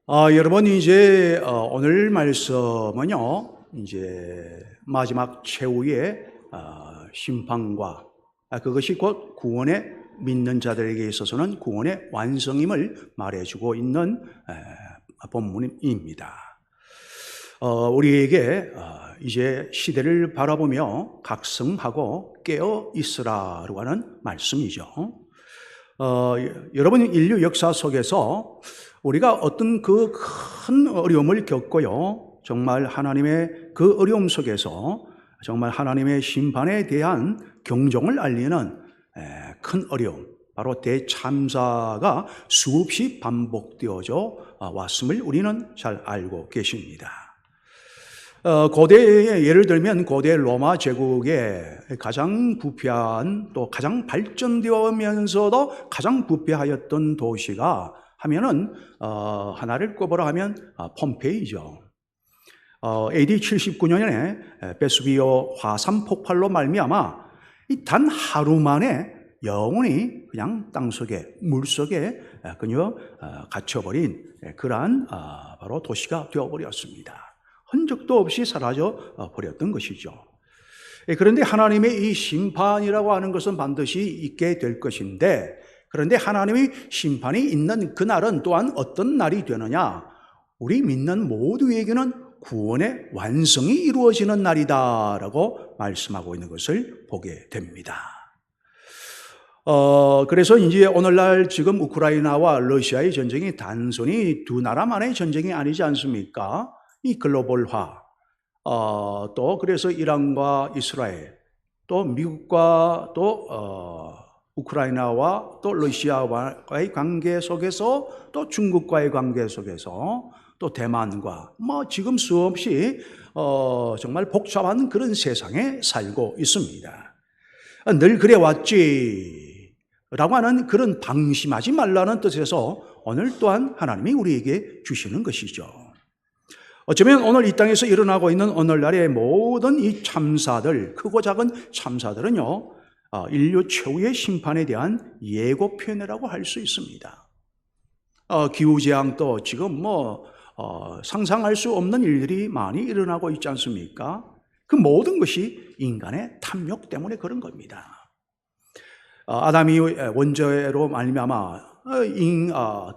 여러분 이제 오늘 말씀은요, 이제 마지막 최후의 심판과 그것이 곧 구원의 믿는 자들에게 있어서는 구원의 완성임을 말해주고 있는 본문입니다. 우리에게 이제 시대를 바라보며 각성하고 깨어 있으라고 하는 말씀이죠. 여러분 인류 역사 속에서 우리가 어떤 그 큰 어려움을 겪고요, 정말 하나님의 그 어려움 속에서 정말 하나님의 심판에 대한 경종을 알리는 큰 어려움, 바로 대참사가 수없이 반복되어져 왔음을 우리는 잘 알고 계십니다. 고대에 예를 들면 고대 로마 제국의 가장 부패한 또 가장 발전되면서도 가장 부패하였던 도시가 하면은 하나를 꼽으라 하면 폼페이죠. AD 79년에 베수비오 화산 폭발로 말미암아 단 하루 만에 영원히 그냥 땅속에 물속에 그녀 갇혀버린 그러한 바로 도시가 되어버렸습니다. 흔적도 없이 사라져 버렸던 것이죠. 그런데 하나님의 이 심판이라고 하는 것은 반드시 있게 될 것인데, 그런데 하나님의 심판이 있는 그날은 또한 어떤 날이 되느냐? 우리 믿는 모두에게는 구원의 완성이 이루어지는 날이다라고 말씀하고 있는 것을 보게 됩니다. 그래서 이제 오늘날 지금 우크라이나와 러시아의 전쟁이 단순히 두 나라만의 전쟁이 아니지 않습니까? 이 글로벌화, 또 그래서 이란과 이스라엘, 또 미국과 또 우크라이나와 또 러시아와의 관계 속에서, 또 중국과의 관계 속에서, 또 대만과 지금 수없이 정말 복잡한 그런 세상에 살고 있습니다. 늘 그래왔지 라고 하는 그런 방심하지 말라는 뜻에서 오늘 또한 하나님이 우리에게 주시는 것이죠. 어쩌면 오늘 이 땅에서 일어나고 있는 오늘날의 모든 이 참사들, 크고 작은 참사들은요, 인류 최후의 심판에 대한 예고편이라고 할 수 있습니다. 기후재앙도 지금 상상할 수 없는 일들이 많이 일어나고 있지 않습니까? 그 모든 것이 인간의 탐욕 때문에 그런 겁니다. 아담이 원죄로 말미암아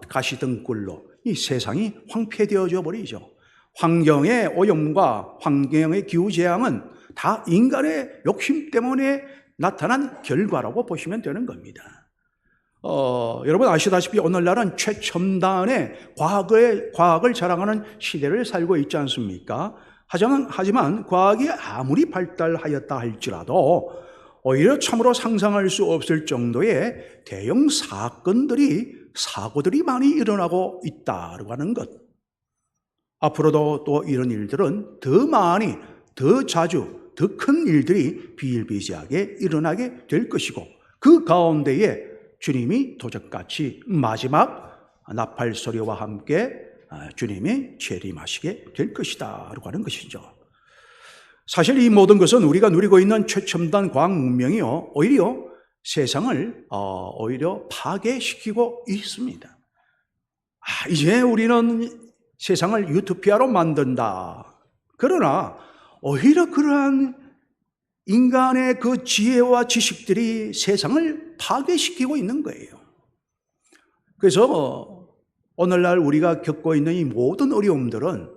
가시등불로 이 세상이 황폐되어져 버리죠. 환경의 오염과 환경의 기후재앙은 다 인간의 욕심 때문에 나타난 결과라고 보시면 되는 겁니다. 여러분 아시다시피 오늘날은 최첨단의 과학을 자랑하는 시대를 살고 있지 않습니까? 하지만 과학이 아무리 발달하였다 할지라도 오히려 참으로 상상할 수 없을 정도의 대형 사고들이 많이 일어나고 있다고 하는 것. 앞으로도 또 이런 일들은 더 많이, 더 자주, 더 큰 일들이 비일비재하게 일어나게 될 것이고, 그 가운데에 주님이 도적같이 마지막 나팔 소리와 함께 주님이 재림하시게 될 것이다 라고 하는 것이죠. 사실 이 모든 것은 우리가 누리고 있는 최첨단 과학 문명이요, 오히려 세상을 오히려 파괴시키고 있습니다. 이제 우리는 세상을 유토피아로 만든다. 그러나 오히려 그러한 인간의 그 지혜와 지식들이 세상을 파괴시키고 있는 거예요. 그래서 오늘날 우리가 겪고 있는 이 모든 어려움들은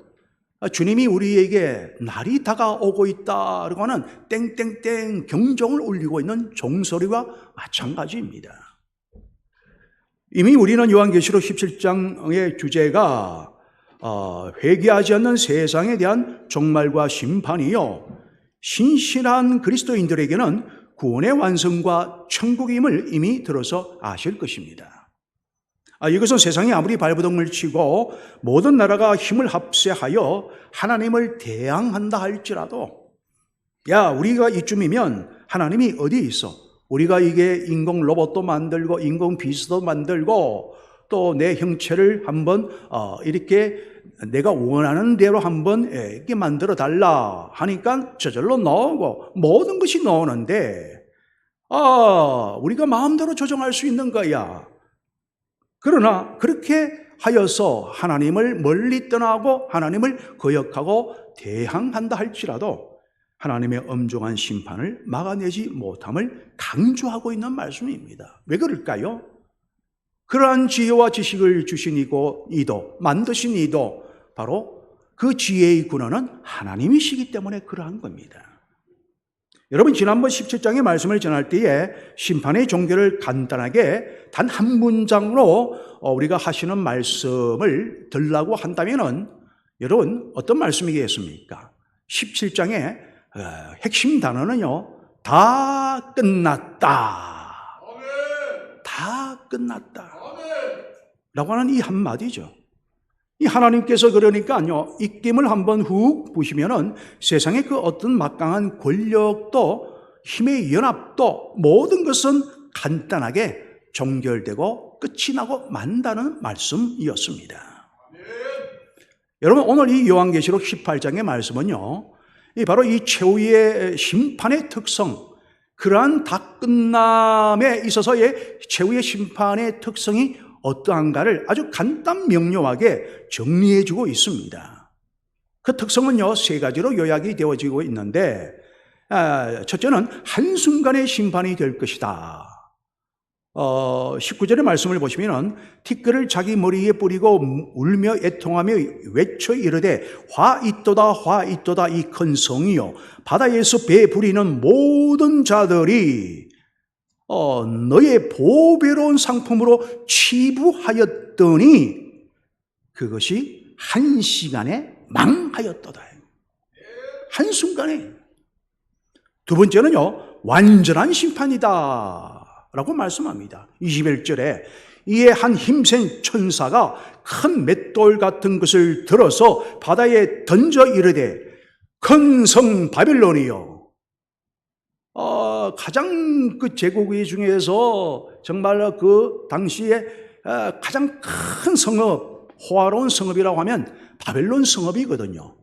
주님이 우리에게 날이 다가오고 있다라고 하는 땡땡땡 경종을 울리고 있는 종소리와 마찬가지입니다. 이미 우리는 요한계시록 17장의 주제가 회개하지 않는 세상에 대한 종말과 심판이요, 신실한 그리스도인들에게는 구원의 완성과 천국임을 이미 들어서 아실 것입니다. 이것은 세상이 아무리 발버둥을 치고 모든 나라가 힘을 합세하여 하나님을 대항한다 할지라도, 우리가 이쯤이면 하나님이 어디에 있어? 우리가 이게 인공 로봇도 만들고 인공 비서도 만들고 또 내 형체를 한번 이렇게 내가 원하는 대로 한번 이렇게 만들어 달라 하니까 저절로 나오고 모든 것이 나오는데, 우리가 마음대로 조정할 수 있는 거야. 그러나 그렇게 하여서 하나님을 멀리 떠나고 하나님을 거역하고 대항한다 할지라도 하나님의 엄중한 심판을 막아내지 못함을 강조하고 있는 말씀입니다. 왜 그럴까요? 그러한 지혜와 지식을 주신 이도 만드신 이도 바로 그 지혜의 근원은 하나님이시기 때문에 그러한 겁니다. 여러분, 지난번 17장의 말씀을 전할 때에 심판의 종교를 간단하게 단 한 문장으로 우리가 하시는 말씀을 들라고 한다면은 여러분 어떤 말씀이겠습니까? 17장의 핵심 단어는요, 다 끝났다. 다 끝났다. 라고 하는 이 한마디죠. 이 하나님께서 그러니까요, 입김을 한번 훅 부시면은 세상의 그 어떤 막강한 권력도 힘의 연합도 모든 것은 간단하게 종결되고 끝이 나고 만다는 말씀이었습니다. 여러분, 오늘 이 요한계시록 18장의 말씀은요, 바로 이 최후의 심판의 특성, 그러한 다 끝남에 있어서의 최후의 심판의 특성이 어떠한가를 아주 간단 명료하게 정리해주고 있습니다. 그 특성은요, 세 가지로 요약이 되어지고 있는데, 첫째는 한순간의 심판이 될 것이다. 19절의 말씀을 보시면 티끌을 자기 머리에 뿌리고 울며 애통하며 외쳐 이르되 화 있도다 화 있도다 이 큰 성이요 바다에서 배 부리는 모든 자들이 너의 보배로운 상품으로 치부하였더니 그것이 한 시간에 망하였도다. 한순간에. 두 번째는요, 완전한 심판이다 라고 말씀합니다. 21절에 이에 한 힘센 천사가 큰 맷돌 같은 것을 들어서 바다에 던져 이르되 큰 성 바빌론이요, 가장 그 제국의 중에서 정말 그 당시에 가장 큰 성읍, 호화로운 성읍이라고 하면 바벨론 성읍이거든요.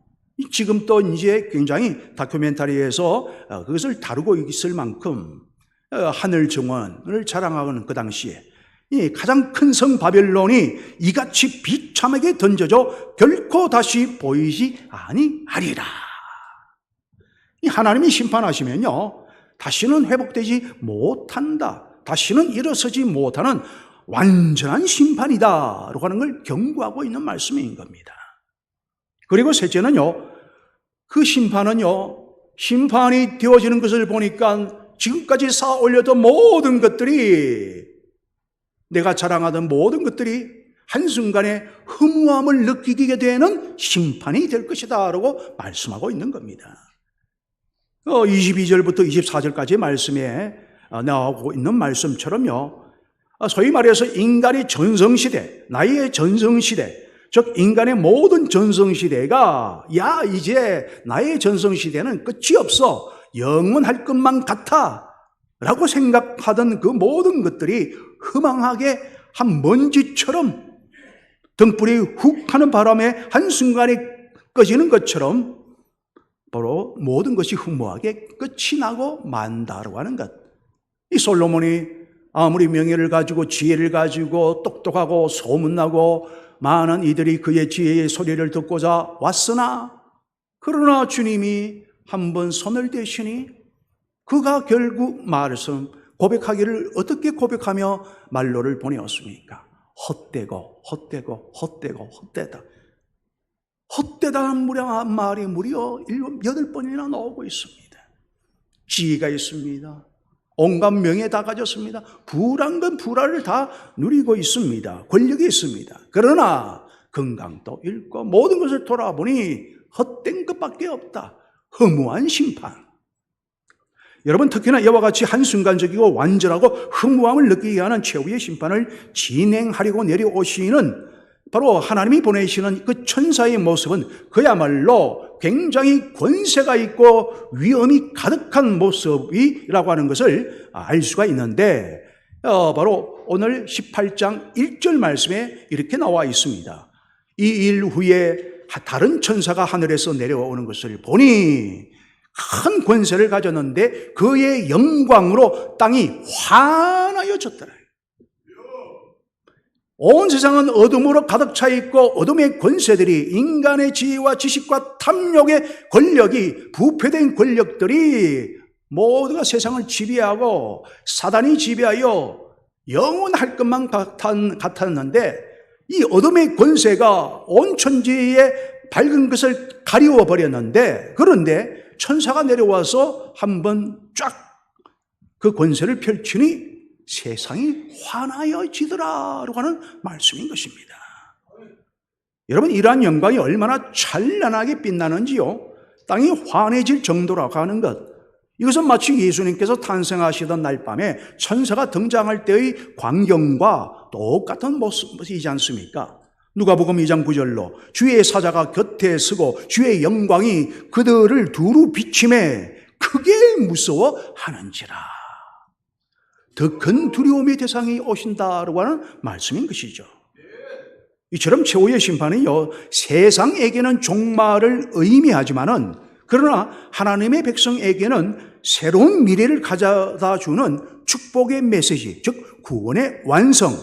지금 또 이제 굉장히 다큐멘터리에서 그것을 다루고 있을 만큼 하늘 정원을 자랑하는 그 당시에 이 가장 큰 성 바벨론이 이같이 비참하게 던져져 결코 다시 보이지 아니하리라. 이 하나님이 심판하시면요, 다시는 회복되지 못한다, 다시는 일어서지 못하는 완전한 심판이다 라고 하는 걸 경고하고 있는 말씀인 겁니다. 그리고 셋째는요, 그 심판은요, 심판이 되어지는 것을 보니까 지금까지 쌓아 올려던 모든 것들이, 내가 자랑하던 모든 것들이 한순간에 허무함을 느끼게 되는 심판이 될 것이다 라고 말씀하고 있는 겁니다. 22절부터 24절까지 말씀에 나오고 있는 말씀처럼요, 소위 말해서 인간의 전성시대, 나의 전성시대, 즉 인간의 모든 전성시대가 이제 나의 전성시대는 끝이 없어, 영원할 것만 같아 라고 생각하던 그 모든 것들이 허망하게 한 먼지처럼 등불이 훅 하는 바람에 한순간에 꺼지는 것처럼 바로 모든 것이 허무하게 끝이 나고 만다라고 하는 것. 이 솔로몬이 아무리 명예를 가지고 지혜를 가지고 똑똑하고 소문나고 많은 이들이 그의 지혜의 소리를 듣고자 왔으나, 그러나 주님이 한번 손을 대시니 그가 결국 말씀 고백하기를 어떻게 고백하며 말로를 보내었습니까? 헛되고 헛되고 헛되고 헛되다. 헛되다는 말이 무려 8번이나 나오고 있습니다. 지혜가 있습니다. 온갖 명예 다 가졌습니다. 부란 건 부라를 다 누리고 있습니다. 권력이 있습니다. 그러나 건강도 잃고 모든 것을 돌아보니 헛된 것밖에 없다. 허무한 심판. 여러분, 특히나 이와 같이 한순간적이고 완전하고 허무함을 느끼게 하는 최후의 심판을 진행하려고 내려오시는 바로 하나님이 보내시는 그 천사의 모습은 그야말로 굉장히 권세가 있고 위험이 가득한 모습이라고 하는 것을 알 수가 있는데, 바로 오늘 18장 1절 말씀에 이렇게 나와 있습니다. 이 일 후에 다른 천사가 하늘에서 내려오는 것을 보니 큰 권세를 가졌는데 그의 영광으로 땅이 환하여졌더라. 온 세상은 어둠으로 가득 차 있고 어둠의 권세들이 인간의 지혜와 지식과 탐욕의 권력이 부패된 권력들이 모두가 세상을 지배하고 사단이 지배하여 영원할 것만 같았는데 이 어둠의 권세가 온 천지의 밝은 것을 가리워 버렸는데 그런데 천사가 내려와서 한번 쫙 그 권세를 펼치니 세상이 환하여지더라라고 하는 말씀인 것입니다. 여러분 이러한 영광이 얼마나 찬란하게 빛나는지요. 땅이 환해질 정도라고 하는 것, 이것은 마치 예수님께서 탄생하시던 날 밤에 천사가 등장할 때의 광경과 똑같은 모습이지 않습니까? 누가복음 2장 9절로 주의 사자가 곁에 서고 주의 영광이 그들을 두루 비침에 크게 무서워하는지라. 더 큰 두려움의 대상이 오신다라고 하는 말씀인 것이죠. 이처럼 최후의 심판은요, 세상에게는 종말을 의미하지만은 그러나 하나님의 백성에게는 새로운 미래를 가져다 주는 축복의 메시지, 즉 구원의 완성,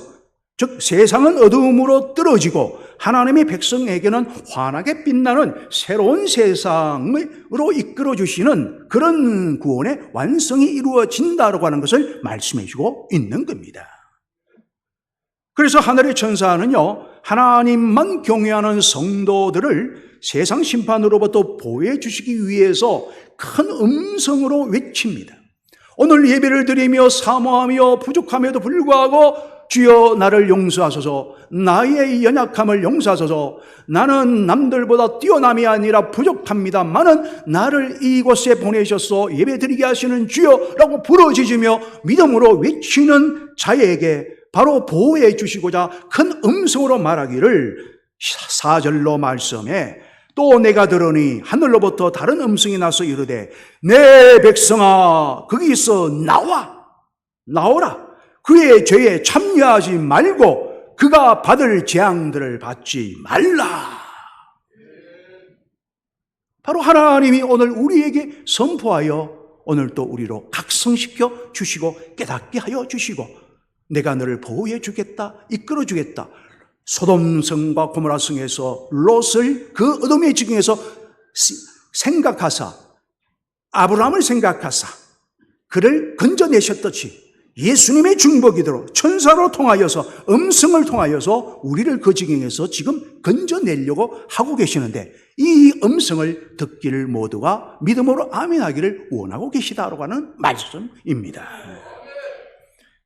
즉 세상은 어두움으로 떨어지고 하나님의 백성에게는 환하게 빛나는 새로운 세상으로 이끌어 주시는 그런 구원의 완성이 이루어진다고 하는 것을 말씀해 주고 있는 겁니다. 그래서 하늘의 천사는요, 하나님만 경외하는 성도들을 세상 심판으로부터 보호해 주시기 위해서 큰 음성으로 외칩니다. 오늘 예배를 드리며 사모하며 부족함에도 불구하고 주여 나를 용서하소서, 나의 연약함을 용서하소서, 나는 남들보다 뛰어남이 아니라 부족합니다마는 나를 이곳에 보내셔서 예배드리게 하시는 주여라고 부르짖으며 믿음으로 외치는 자에게 바로 보호해 주시고자 큰 음성으로 말하기를 4절로 말씀해 또 내가 들으니 하늘로부터 다른 음성이 나서 이르되 내 백성아 거기서 나오라. 그의 죄에 참여하지 말고 그가 받을 재앙들을 받지 말라. 바로 하나님이 오늘 우리에게 선포하여 오늘 또 우리로 각성시켜 주시고 깨닫게 하여 주시고 내가 너를 보호해 주겠다, 이끌어 주겠다. 소돔성과 고모라성에서 롯을 그 어둠의 지경에서 생각하사 아브라함을 생각하사 그를 건져내셨듯이 예수님의 중보기도로 천사로 통하여서 음성을 통하여서 우리를 그 지경에서 지금 건져내려고 하고 계시는데 이 음성을 듣기를 모두가 믿음으로 아멘하기를 원하고 계시다라고 하는 말씀입니다.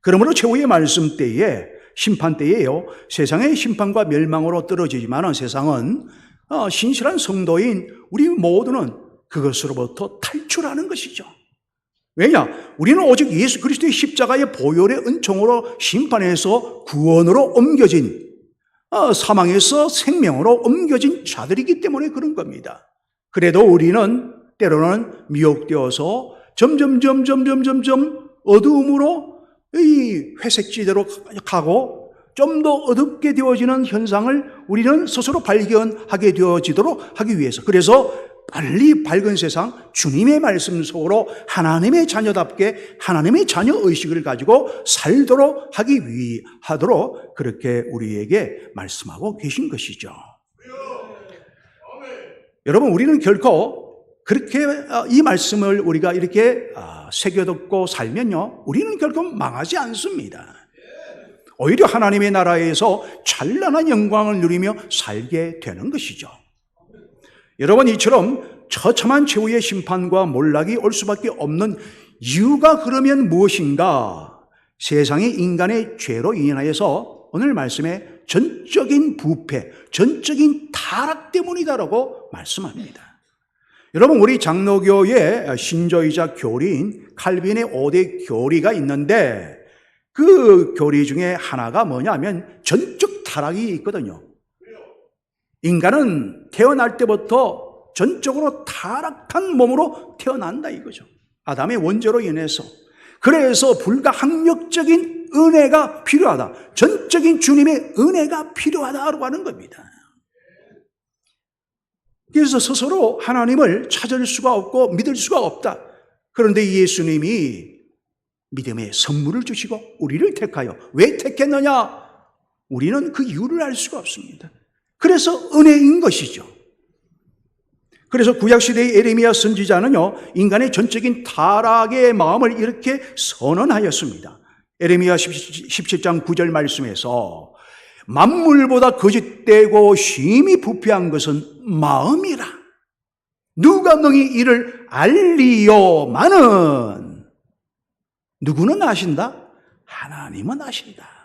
그러므로 최후의 말씀 때에 심판 때에요, 세상의 심판과 멸망으로 떨어지지만 세상은 신실한 성도인 우리 모두는 그것으로부터 탈출하는 것이죠. 왜냐? 우리는 오직 예수 그리스도의 십자가의 보혈의 은총으로 심판에서 구원으로 옮겨진 사망에서 생명으로 옮겨진 자들이기 때문에 그런 겁니다. 그래도 우리는 때로는 미혹되어서 점점 어두움으로 이 회색지대로 가고 좀 더 어둡게 되어지는 현상을 우리는 스스로 발견하게 되어지도록 하기 위해서, 그래서 빨리 밝은 세상 주님의 말씀 속으로 하나님의 자녀답게 하나님의 자녀 의식을 가지고 살도록 하기 위하도록 그렇게 우리에게 말씀하고 계신 것이죠. 여러분, 우리는 결코 그렇게 이 말씀을 우리가 이렇게 새겨듣고 살면요, 우리는 결코 망하지 않습니다. 오히려 하나님의 나라에서 찬란한 영광을 누리며 살게 되는 것이죠. 여러분, 이처럼 처참한 최후의 심판과 몰락이 올 수밖에 없는 이유가 그러면 무엇인가? 세상의 인간의 죄로 인하여서 오늘 말씀에 전적인 부패, 전적인 타락 때문이다라고 말씀합니다. 여러분, 우리 장로교의 신조이자 교리인 칼빈의 5대 교리가 있는데 그 교리 중에 하나가 뭐냐면 전적 타락이 있거든요. 인간은 태어날 때부터 전적으로 타락한 몸으로 태어난다 이거죠. 아담의 원죄로 인해서. 그래서 불가항력적인 은혜가 필요하다. 전적인 주님의 은혜가 필요하다고 하는 겁니다. 그래서 스스로 하나님을 찾을 수가 없고 믿을 수가 없다. 그런데 예수님이 믿음의 선물을 주시고 우리를 택하여, 왜 택했느냐? 우리는 그 이유를 알 수가 없습니다. 그래서 은혜인 것이죠. 그래서 구약시대의 에레미야 선지자는요, 인간의 전적인 타락의 마음을 이렇게 선언하였습니다. 에레미야 17장 9절 말씀에서 만물보다 거짓되고 심히 부패한 것은 마음이라. 누가 너희 이를 알리요마는 누구는 아신다? 하나님은 아신다.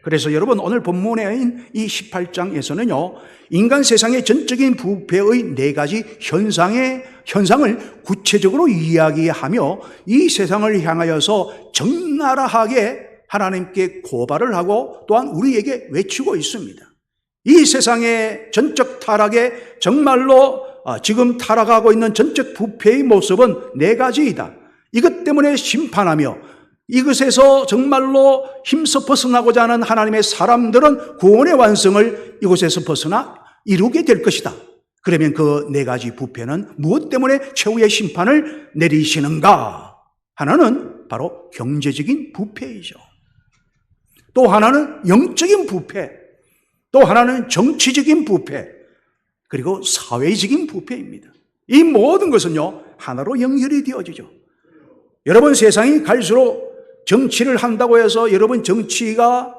그래서 여러분 오늘 본문인 이 18장에서는요, 인간 세상의 전적인 부패의 네 가지 현상을 구체적으로 이야기하며 이 세상을 향하여서 적나라하게 하나님께 고발을 하고 또한 우리에게 외치고 있습니다. 이 세상의 전적 타락에 정말로 지금 타락하고 있는 전적 부패의 모습은 네 가지이다. 이것 때문에 심판하며 이것에서 정말로 힘써 벗어나고자 하는 하나님의 사람들은 구원의 완성을 이곳에서 벗어나 이루게 될 것이다. 그러면 그 네 가지 부패는 무엇 때문에 최후의 심판을 내리시는가? 하나는 바로 경제적인 부패이죠. 또 하나는 영적인 부패, 또 하나는 정치적인 부패, 그리고 사회적인 부패입니다. 이 모든 것은요, 하나로 연결이 되어지죠. 여러분, 세상이 갈수록 정치를 한다고 해서 여러분 정치가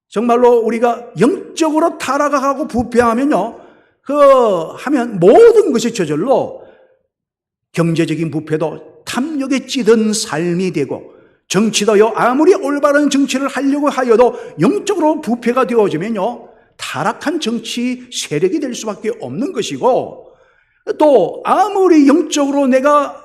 정말로 우리가 영적으로 타락하고 부패하면요, 하면 모든 것이 저절로 경제적인 부패도 탐욕에 찌든 삶이 되고, 정치도요, 아무리 올바른 정치를 하려고 하여도 영적으로 부패가 되어지면요, 타락한 정치 세력이 될 수밖에 없는 것이고, 또 아무리 영적으로 내가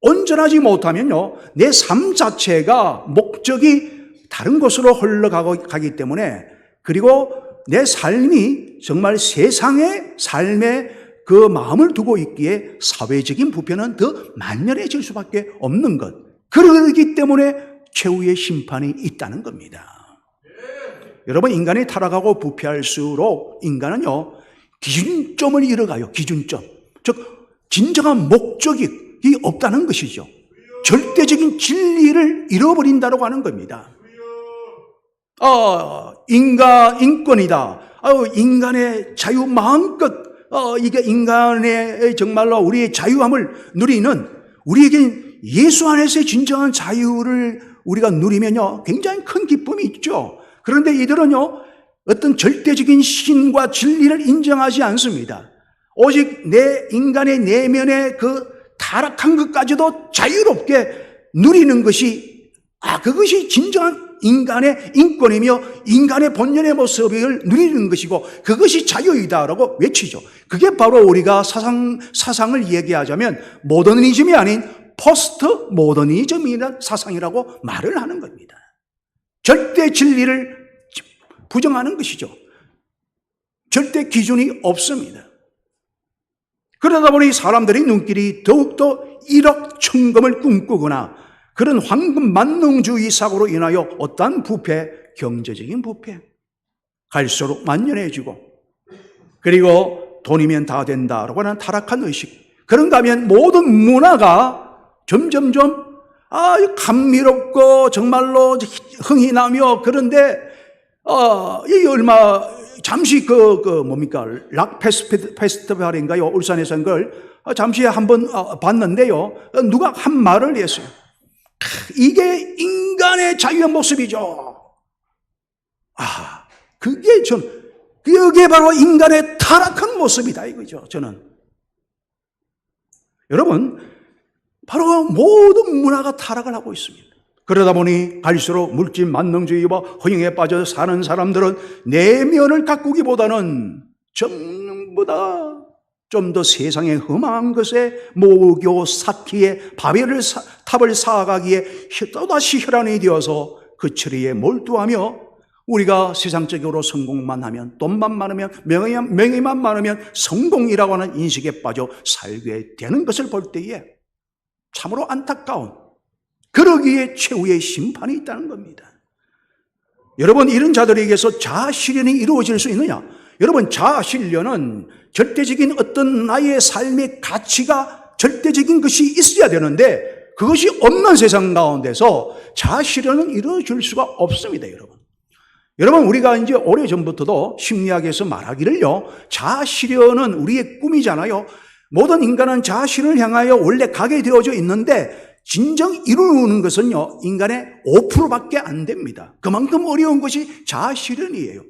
온전하지 못하면요, 내 삶 자체가 목적이 다른 곳으로 흘러가기 때문에, 그리고 내 삶이 정말 세상의 삶에 그 마음을 두고 있기에 사회적인 부패는 더 만연해질 수밖에 없는 것. 그러기 때문에 최후의 심판이 있다는 겁니다. 여러분, 인간이 타락하고 부패할수록 인간은요, 기준점을 잃어가요. 기준점. 즉 진정한 목적이 없다는 것이죠. 절대적인 진리를 잃어버린다고 하는 겁니다. 인권이다. 인간의 자유 마음껏, 이게 인간의 정말로 우리의 자유함을 누리는, 우리에게 예수 안에서의 진정한 자유를 우리가 누리면요, 굉장히 큰 기쁨이 있죠. 그런데 이들은요, 어떤 절대적인 신과 진리를 인정하지 않습니다. 오직 내 인간의 내면의 그 타락한 것까지도 자유롭게 누리는 것이, 그것이 진정한 인간의 인권이며 인간의 본연의 모습을 누리는 것이고, 그것이 자유이다라고 외치죠. 그게 바로 우리가 사상을 얘기하자면 모더니즘이 아닌 포스트 모더니즘이라는 사상이라고 말을 하는 겁니다. 절대 진리를 부정하는 것이죠. 절대 기준이 없습니다. 그러다 보니 사람들의 눈길이 더욱더 일확천금을 꿈꾸거나 그런 황금 만능주의 사고로 인하여 어떠한 부패, 경제적인 부패, 갈수록 만연해지고, 그리고 돈이면 다 된다라고 하는 타락한 의식, 그런가 하면 모든 문화가 점점점 감미롭고 정말로 흥이 나며, 그런데 이 잠시 락 페스티벌인가요? 울산에서 한 걸 잠시 한번 봤는데요. 누가 한 말을 했어요. 이게 인간의 자유의 모습이죠. 그게 바로 인간의 타락한 모습이다 이거죠. 저는. 여러분, 바로 모든 문화가 타락을 하고 있습니다. 그러다 보니 갈수록 물질 만능주의와 허영에 빠져 사는 사람들은 내면을 가꾸기보다는 전부 다 좀 더 세상의 흠한 것에 모교 쌓기에 탑을 쌓아가기에 또다시 혈안이 되어서 그 처리에 몰두하며, 우리가 세상적으로 성공만 하면, 돈만 많으면, 명예만 많으면 성공이라고 하는 인식에 빠져 살게 되는 것을 볼 때에 참으로 안타까운, 그러기에 최후의 심판이 있다는 겁니다. 여러분, 이런 자들에게서 자아실현이 이루어질 수 있느냐? 여러분, 자아실현은 절대적인 어떤 나의 삶의 가치가 절대적인 것이 있어야 되는데, 그것이 없는 세상 가운데서 자아실현은 이루어질 수가 없습니다, 여러분. 여러분, 우리가 이제 오래전부터도 심리학에서 말하기를요, 자아실현은 우리의 꿈이잖아요. 모든 인간은 자아실현을 향하여 원래 가게 되어져 있는데 진정 이루는 것은요, 인간의 5%밖에 안 됩니다. 그만큼 어려운 것이 자아실현이에요.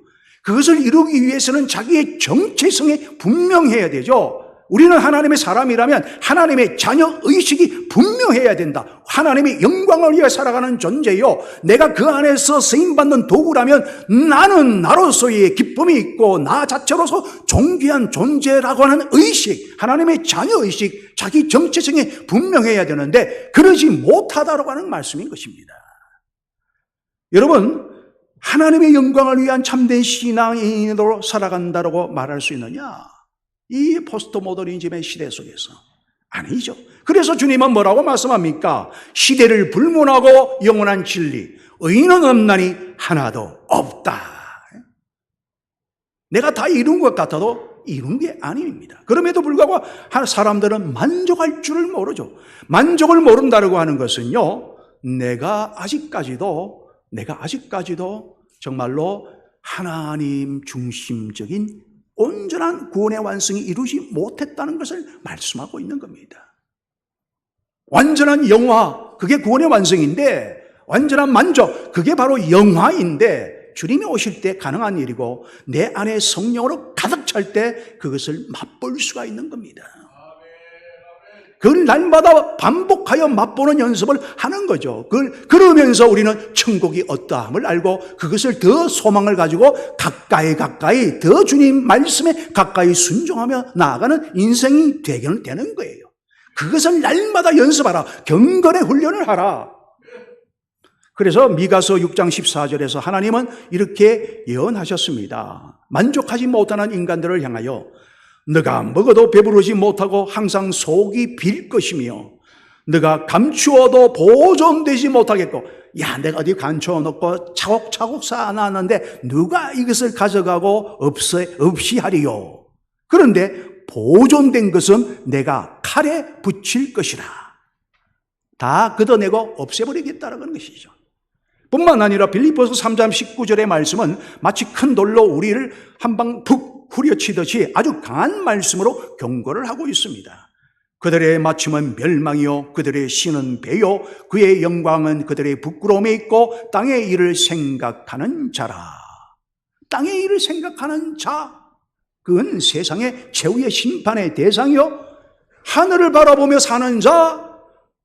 그것을 이루기 위해서는 자기의 정체성이 분명해야 되죠. 우리는 하나님의 사람이라면 하나님의 자녀 의식이 분명해야 된다. 하나님의 영광을 위해 살아가는 존재요. 내가 그 안에서 쓰임받는 도구라면 나는 나로서의 기쁨이 있고 나 자체로서 존귀한 존재라고 하는 의식, 하나님의 자녀 의식, 자기 정체성이 분명해야 되는데 그러지 못하다라고 하는 말씀인 것입니다. 여러분, 하나님의 영광을 위한 참된 신앙인으로 살아간다고 말할 수 있느냐? 이 포스트 모더니즘의 시대 속에서 아니죠. 그래서 주님은 뭐라고 말씀합니까? 시대를 불문하고 영원한 진리, 의인은 없나니 하나도 없다. 내가 다 이룬 것 같아도 이룬 게 아닙니다. 그럼에도 불구하고 사람들은 만족할 줄을 모르죠. 만족을 모른다고 하는 것은요, 내가 아직까지도 정말로 하나님 중심적인 온전한 구원의 완성이 이루지 못했다는 것을 말씀하고 있는 겁니다. 완전한 영화, 그게 구원의 완성인데, 완전한 만족, 그게 바로 영화인데, 주님이 오실 때 가능한 일이고 내 안에 성령으로 가득 찰 때 그것을 맛볼 수가 있는 겁니다. 그걸 날마다 반복하여 맛보는 연습을 하는 거죠. 그러면서 우리는 천국이 어떠함을 알고 그것을 더 소망을 가지고 가까이 더 주님 말씀에 가까이 순종하며 나아가는 인생이 되는 거예요. 그것을 날마다 연습하라. 경건의 훈련을 하라. 그래서 미가서 6장 14절에서 하나님은 이렇게 예언하셨습니다. 만족하지 못하는 인간들을 향하여 너가 먹어도 배부르지 못하고 항상 속이 빌 것이며 너가 감추어도 보존되지 못하겠고, 야, 내가 어디 감추어놓고 차곡차곡 쌓아놨는데 누가 이것을 가져가고 없이 하리요. 그런데 보존된 것은 내가 칼에 붙일 것이라. 다 걷어내고 없애버리겠다는 것이죠. 뿐만 아니라 빌립보서 3장 19절의 말씀은 마치 큰 돌로 우리를 한 방 푹 후려치듯이 아주 강한 말씀으로 경고를 하고 있습니다. 그들의 마침은 멸망이요 그들의 신은 배요 그의 영광은 그들의 부끄러움에 있고 땅의 일을 생각하는 자라. 땅의 일을 생각하는 자, 그건 세상의 최후의 심판의 대상이요 하늘을 바라보며 사는 자,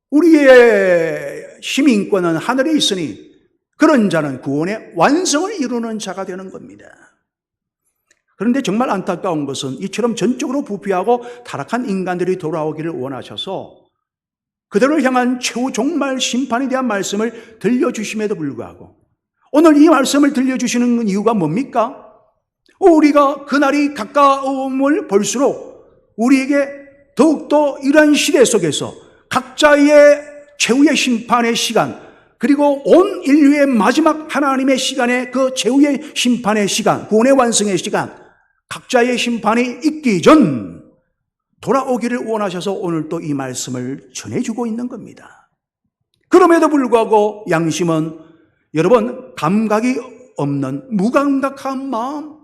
우리의 시민권은 하늘에 있으니 그런 자는 구원의 완성을 이루는 자가 되는 겁니다. 그런데 정말 안타까운 것은 이처럼 전적으로 부패하고 타락한 인간들이 돌아오기를 원하셔서 그들을 향한 최후 종말 심판에 대한 말씀을 들려주심에도 불구하고 오늘 이 말씀을 들려주시는 이유가 뭡니까? 우리가 그날이 가까움을 볼수록 우리에게 더욱더 이러한 시대 속에서 각자의 최후의 심판의 시간, 그리고 온 인류의 마지막 하나님의 시간에 그 최후의 심판의 시간, 구원의 완성의 시간, 각자의 심판이 있기 전 돌아오기를 원하셔서 오늘 또 이 말씀을 전해주고 있는 겁니다. 그럼에도 불구하고 양심은 여러분 감각이 없는 무감각한 마음,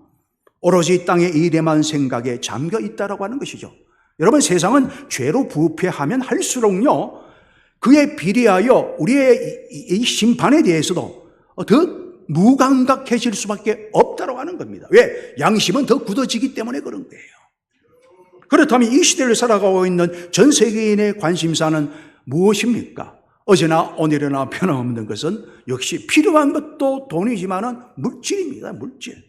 오로지 땅의 일에만 생각에 잠겨 있다라고 하는 것이죠. 여러분, 세상은 죄로 부패하면 할수록요 그에 비례하여 우리의 이 심판에 대해서도 더 무감각해질 수밖에 없다고 하는 겁니다. 왜? 양심은 더 굳어지기 때문에 그런 거예요. 그렇다면 이 시대를 살아가고 있는 전 세계인의 관심사는 무엇입니까? 어제나 오늘이나 변함없는 것은 역시 필요한 것도 돈이지만은 물질입니다. 물질.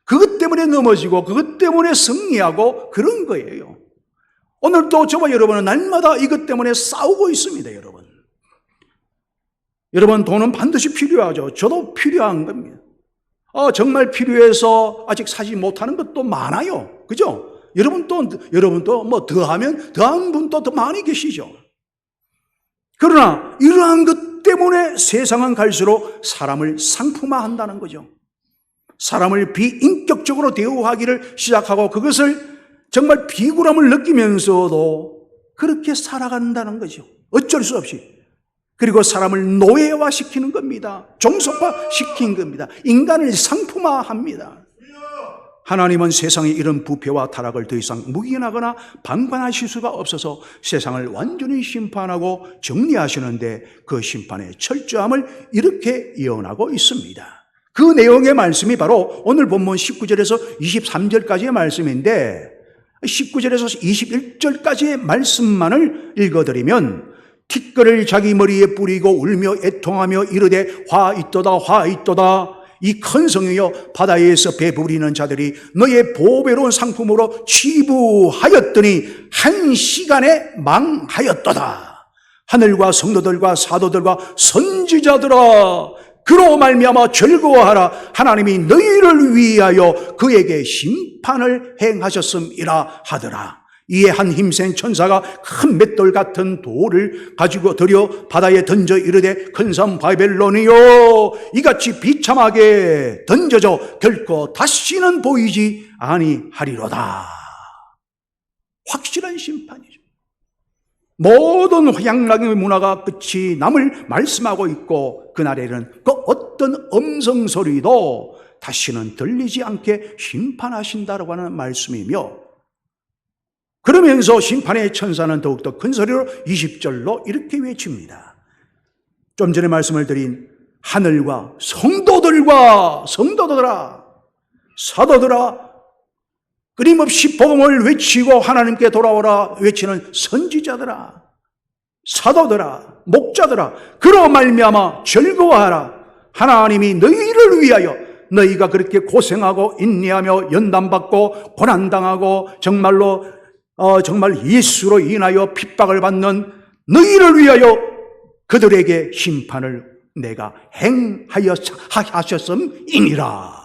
그것 때문에 넘어지고 그것 때문에 승리하고 그런 거예요. 오늘도 저와 여러분은 날마다 이것 때문에 싸우고 있습니다, 여러분. 여러분, 돈은 반드시 필요하죠. 저도 필요한 겁니다. 정말 필요해서 아직 사지 못하는 것도 많아요. 그죠? 여러분도 뭐 더하면 더한 분도 더 많이 계시죠. 그러나 이러한 것 때문에 세상은 갈수록 사람을 상품화한다는 거죠. 사람을 비인격적으로 대우하기를 시작하고 그것을 정말 비굴함을 느끼면서도 그렇게 살아간다는 거죠. 어쩔 수 없이. 그리고 사람을 노예화시키는 겁니다. 종속화시킨 겁니다. 인간을 상품화합니다. 하나님은 세상의 이런 부패와 타락을 더 이상 묵인하거나 방관하실 수가 없어서 세상을 완전히 심판하고 정리하시는데 그 심판의 철저함을 이렇게 예언하고 있습니다. 그 내용의 말씀이 바로 오늘 본문 19절에서 23절까지의 말씀인데 19절에서 21절까지의 말씀만을 읽어드리면 티끌을 자기 머리에 뿌리고 울며 애통하며 이르되 화 있도다 화 있도다 이 큰 성이여 바다에서 배부리는 자들이 너의 보배로운 상품으로 취부하였더니 한 시간에 망하였도다. 하늘과 성도들과 사도들과 선지자들아 그로 말미암아 즐거워하라. 하나님이 너희를 위하여 그에게 심판을 행하셨음이라 하더라. 이에 한 힘센 천사가 큰 맷돌 같은 돌을 가지고 들여 바다에 던져 이르되 큰 섬 바벨론이요 이같이 비참하게 던져져 결코 다시는 보이지 아니하리로다. 확실한 심판이죠. 모든 향락의 문화가 끝이 남을 말씀하고 있고 그날에는 그 어떤 음성소리도 다시는 들리지 않게 심판하신다라고 하는 말씀이며 그러면서 심판의 천사는 더욱더 큰 소리로 20절로 이렇게 외칩니다. 좀 전에 말씀을 드린 하늘과 성도들아 사도들아 끊임없이 복음을 외치고 하나님께 돌아오라 외치는 선지자들아 사도들아 목자들아 그로 말미암아 즐거워하라. 하나님이 너희를 위하여 너희가 그렇게 고생하고 인내하며 연단받고 고난당하고 정말 예수로 인하여 핍박을 받는 너희를 위하여 그들에게 심판을 내가 행하셨음이니라.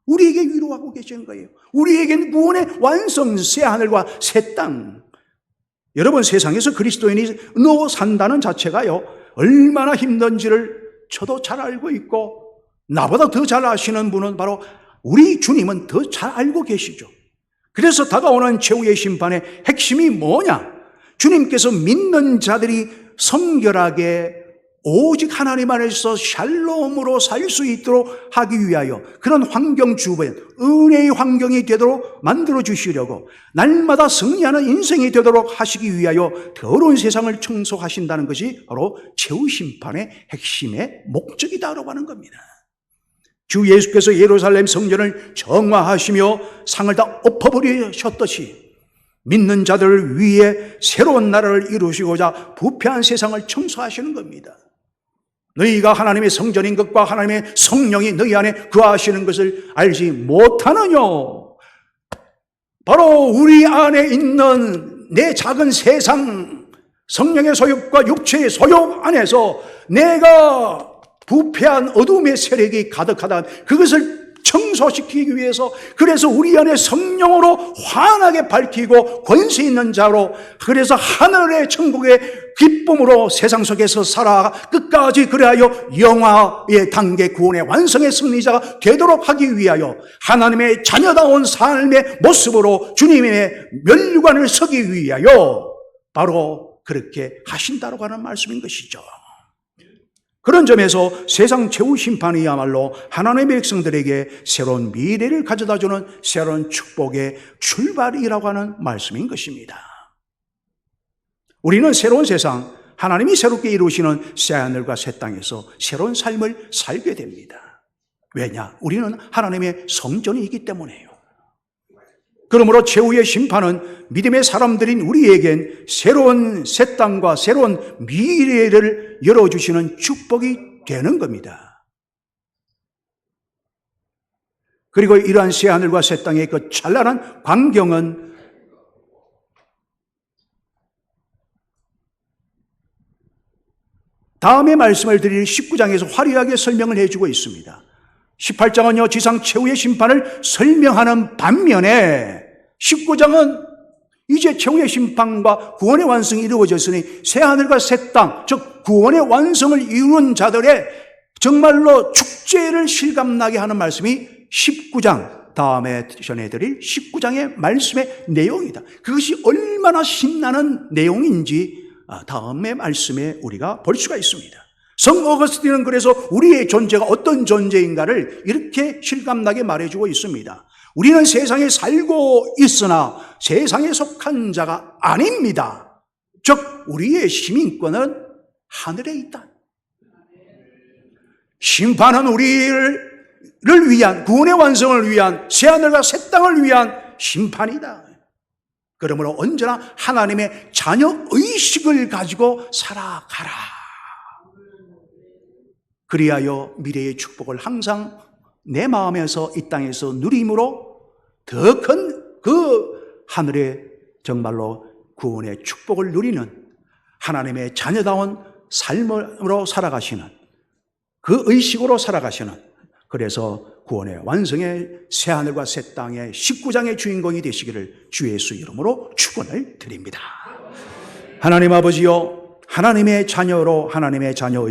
우리에게 위로하고 계신 거예요. 우리에게는 구원의 완성, 새 하늘과 새 땅. 여러분 세상에서 그리스도인이 산다는 자체가요 얼마나 힘든지를 저도 잘 알고 있고 나보다 더 잘 아시는 분은 바로 우리 주님은 더 잘 알고 계시죠. 그래서 다가오는 최후의 심판의 핵심이 뭐냐? 주님께서 믿는 자들이 성결하게 오직 하나님 안에서 샬롬으로 살 수 있도록 하기 위하여 그런 환경 주변, 은혜의 환경이 되도록 만들어 주시려고 날마다 승리하는 인생이 되도록 하시기 위하여 더러운 세상을 청소하신다는 것이 바로 최후 심판의 핵심의 목적이다라고 하는 겁니다. 주 예수께서 예루살렘 성전을 정화하시며 상을 다 엎어버리셨듯이 믿는 자들을 위해 새로운 나라를 이루시고자 부패한 세상을 청소하시는 겁니다. 너희가 하나님의 성전인 것과 하나님의 성령이 너희 안에 거하시는 것을 알지 못하느냐? 바로 우리 안에 있는 내 작은 세상, 성령의 소욕과 육체의 소욕 안에서 내가 부패한 어둠의 세력이 가득하다. 그것을 청소시키기 위해서 그래서 우리 안에 성령으로 환하게 밝히고 권세 있는 자로 그래서 하늘의 천국의 기쁨으로 세상 속에서 살아 끝까지 그리하여 영화의 단계 구원의 완성의 승리자가 되도록 하기 위하여 하나님의 자녀다운 삶의 모습으로 주님의 면류관을 서기 위하여 바로 그렇게 하신다고 하는 말씀인 것이죠. 그런 점에서 세상 최후 심판이야말로 하나님의 백성들에게 새로운 미래를 가져다주는 새로운 축복의 출발이라고 하는 말씀인 것입니다. 우리는 새로운 세상, 하나님이 새롭게 이루시는 새하늘과 새 땅에서 새로운 삶을 살게 됩니다. 왜냐? 우리는 하나님의 성전이기 때문에요. 그러므로 최후의 심판은 믿음의 사람들인 우리에겐 새로운 새 땅과 새로운 미래를 열어주시는 축복이 되는 겁니다. 그리고 이러한 새하늘과 새 땅의 그 찬란한 광경은 다음에 말씀을 드릴 19장에서 화려하게 설명을 해주고 있습니다. 18장은요 지상 최후의 심판을 설명하는 반면에 19장은 이제 최후의 심판과 구원의 완성이 이루어졌으니 새하늘과 새 땅, 즉 구원의 완성을 이룬 자들의 정말로 축제를 실감나게 하는 말씀이 19장, 다음에 전해드릴 19장의 말씀의 내용이다. 그것이 얼마나 신나는 내용인지 다음의 말씀에 우리가 볼 수가 있습니다. 성 어거스틴은 그래서 우리의 존재가 어떤 존재인가를 이렇게 실감나게 말해주고 있습니다. 우리는 세상에 살고 있으나 세상에 속한 자가 아닙니다. 즉 우리의 시민권은 하늘에 있다. 심판은 우리를 위한, 구원의 완성을 위한, 새하늘과 새 땅을 위한 심판이다. 그러므로 언제나 하나님의 자녀 의식을 가지고 살아가라. 그리하여 미래의 축복을 항상 내 마음에서 이 땅에서 누림으로 더 큰 그 하늘의 정말로 구원의 축복을 누리는 하나님의 자녀다운 삶으로 살아가시는 그 의식으로 살아가시는, 그래서 구원의 완성의 새하늘과 새 땅의 19장의 주인공이 되시기를 주 예수 이름으로 축원을 드립니다. 하나님 아버지요, 하나님의 자녀로 하나님의 자녀의